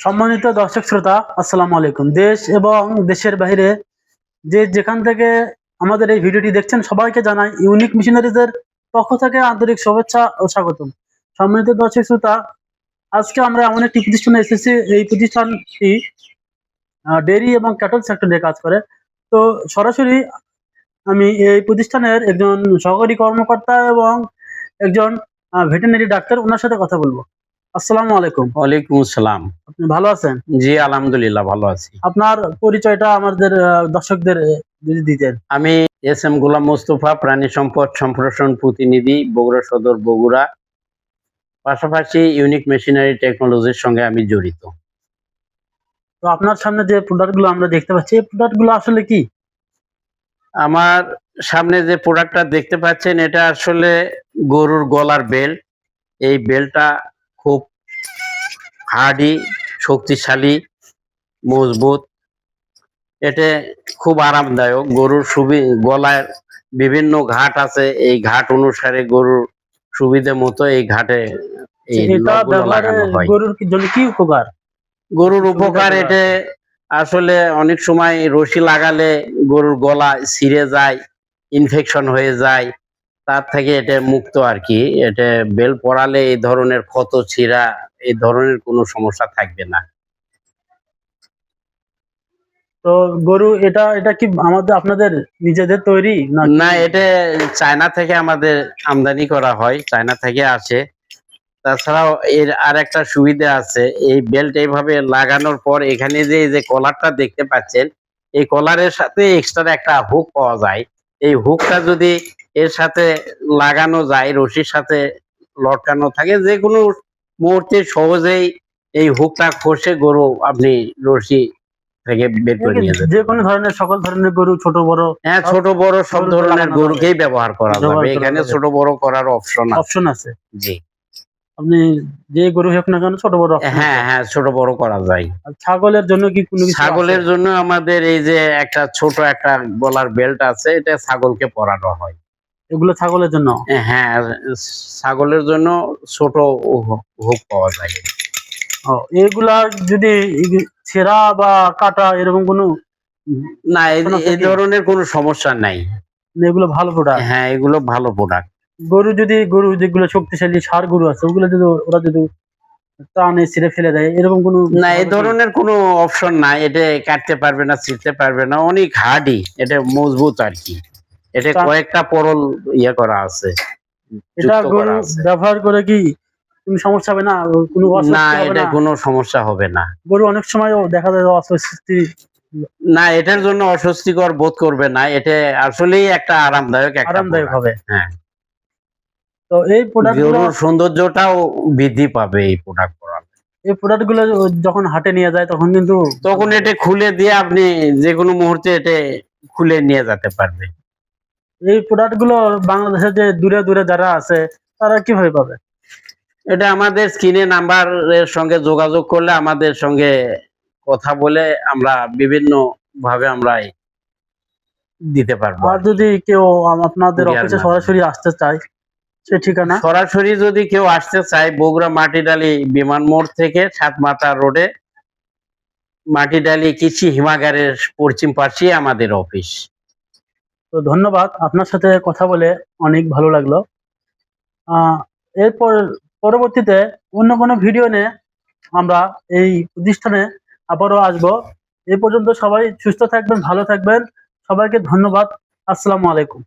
সম্মানিত দর্শক শ্রোতা, আসসালামু আলাইকুম। দেশ এবং দেশের বাইরে যে যেখান থেকে আমাদের এই ভিডিওটি দেখছেন সবাইকে জানাই ইউনিক মিশনারিজের পক্ষ থেকে আন্তরিক শুভেচ্ছা ও স্বাগতম। সম্মানিত দর্শক শ্রোতা, আজকে আমরা এমন একটি প্রতিষ্ঠানে এসেছি। এই প্রতিষ্ঠানটি ডেইরি এবং ক্যাটল সেক্টর নিয়ে কাজ করে। তো সরাসরি আমি এই প্রতিষ্ঠানের একজন সহকারী কর্মকর্তা এবং একজন ভেটেরিনারি ডাক্তার, ওনার সাথে কথা বলবো। আসসালামু আলাইকুম। ওয়ালাইকুম আসসালাম। আপনি ভালো আছেন? জি আলহামদুলিল্লাহ ভালো আছি। আপনার পরিচয়টা আমাদের দর্শকদের যদি দিতেন। আমি এস এম গোলাম মোস্তফা, প্রাণী সম্পদ সম্প্রসারণ প্রতিনিধি, বগুড়া সদর, বগুড়া। পাশাপাশি ইউনিক মেশিনারি টেকনোলজির সঙ্গে আমি জড়িত। তো আপনার সামনে যে প্রোডাক্টগুলো আমরা দেখতে পাচ্ছি, এই প্রোডাক্টগুলো আসলে কি? আমার সামনে যে প্রোডাক্টটা দেখতে পাচ্ছেন, এটা আসলে গরুর গলার বেল্ট। এই বেল্টটা খুব হার্ডি, শক্তিশালী, মজবুত। এটা খুব আরামদায়ক। গরুর গলায় বিভিন্ন ঘাট আছে, এই ঘাট অনুসারে গরুর সুবিধে মতো এই ঘাটে এই এটা নটগুলো ব্যবহারে লাগানো হয়। গরুর জন্য কি উপকার? গরুর উপকার, এটা আসলে অনেক সময় রশি লাগালে গরুর গলা ছিঁড়ে যায়, ইনফেকশন হয়ে যায়, তার থেকে এটা মুক্ত আর কি। এটা বেল পরালে এই ধরনের ক্ষত, ছিঁড়া এই ধরনের কোনো সমস্যা থাকবে না। তো গরু এটা এটা কি আপনাদের নিজেদের তৈরি না, এটা চায়না থেকে আমাদের আমদানি করা হয়, চায়না থেকে আসে। তাছাড়াও এর আর একটা সুবিধা আছে, এই বেল্ট এইভাবে লাগানোর পর এখানে যে এই যে কলারটা দেখতে পাচ্ছেন, এই কলারের সাথে এক্সট্রা একটা হুক পাওয়া যায়। এই হুকটা যদি এর সাথে লাগানো যায়, রশির সাথে লটকানো থাকে, যে কোনো মুহূর্তে সহজেই এই হুকটা খসে গরু আপনি রশি থেকে বের করে নিয়ে যেতে যে কোনো ধরনের সকল ধরনের গরু, ছোট বড়? হ্যাঁ, ছোট বড় সব ধরনের গরুকেই ব্যবহার করা যাবে। এখানে ছোট বড় করার অপশন আছে। জি, আপনি যে গরু হোক না কেন ছোট বড় হ্যাঁ হ্যাঁ, ছোট বড় করা যায়। ছাগলের জন্য কি কোনো কিছু? ছাগলের জন্য আমাদের এই যে একটা ছোট একটা গলার বেল্ট আছে, এটা ছাগলকে পরানো হয়। এগুলো ছাগলের জন্য? হ্যাঁ, ছাগলের জন্য ছোট হুক পাওয়া যায়। এগুলা যদি ছেঁড়া বা কাটা এরকম কোনো? না, এই ধরনের কোনো সমস্যা নাই। এগুলো ভালো প্রোডাক্ট? হ্যাঁ, এগুলো ভালো প্রোডাক্ট। গরু যেগুলো শক্তিশালী ষাঁড় গরু আছে, ওগুলো যদি ওরা যদি টানে ছিঁড়ে ফেলে দেয়, এরকম কোনো? না, এই ধরনের কোনো অপশন নাই। এটা কাটতে পারবে না, ছিঁড়তে পারবে না, অনেক হার্ডি, এটা মজবুত আর কি। এটা কয়েকটা পরল ইয়ে করা আছে। এটা গরু ব্যবহার করে কি কোনো সমস্যা হবে না? না, এটা কোনো সমস্যা হবে না। গরু অনেক সময় দেখা যায় অস্বস্তি? না, এটার জন্য অস্বস্তিকর বোধ করবে না। এটা আসলেই একটা আরামদায়ক হবে। হ্যাঁ। তো এই প্রোডাক্টগুলো সৌন্দর্যটাও বৃদ্ধি পাবে এই প্রোডাক্ট পরালে। এই প্রোডাক্টগুলো যখন হাটে নিয়ে যায় তখন এটা খুলে দিয়ে আপনি যে কোনো মুহূর্তে এটা খুলে নিয়ে যেতে পারবে। এই প্রোডাক্টগুলো বাংলাদেশের যে দূরে দূরে যারা আছে তারা কিভাবে পাবে? এটা আমাদের স্ক্রিনে নাম্বারের সঙ্গে যোগাযোগ করলে, আমাদের সঙ্গে কথা বলে আমরা বিভিন্ন ভাবে আমরা দিতে পারবো। আর যদি কেউ আপনাদের অফিসে সরাসরি আসতে চায়, সে ঠিকানা? সরাসরি যদি কেউ আসতে চায়, বগুড়া মাটিডালি বিমান মোড় থেকে সাতমাথা রোডে মাটিডালি কৃষি হিমাগারের পশ্চিম পাশে আমাদের অফিস। তো ধন্যবাদ, আপনার সাথে কথা বলে অনেক ভালো লাগলো। এরপর পরবর্তীতে অন্য কোনো ভিডিও নিয়ে আমরা এই প্রতিষ্ঠানে আবারও আসবো। এই পর্যন্ত সবাই সুস্থ থাকবেন, ভালো থাকবেন। সবাইকে ধন্যবাদ। আসসালামু আলাইকুম।